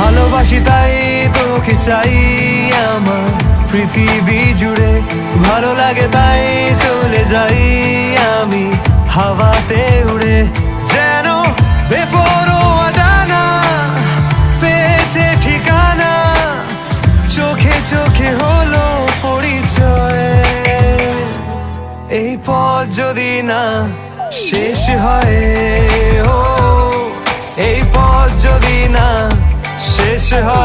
ভালোবাসি তাই তোকে চাই আমার পৃথিবী জুড়ে। ভালো লাগে তাই চলে যাই আমি হাওয়াতে উড়ে। যেন বেপরোয়া ডানা পেয়েছে ঠিকানা, চোখে চোখে হলো পরিচয়। এই পথ যদি না শেষ হয়, ও এই পথ যদি না শেষ হয়।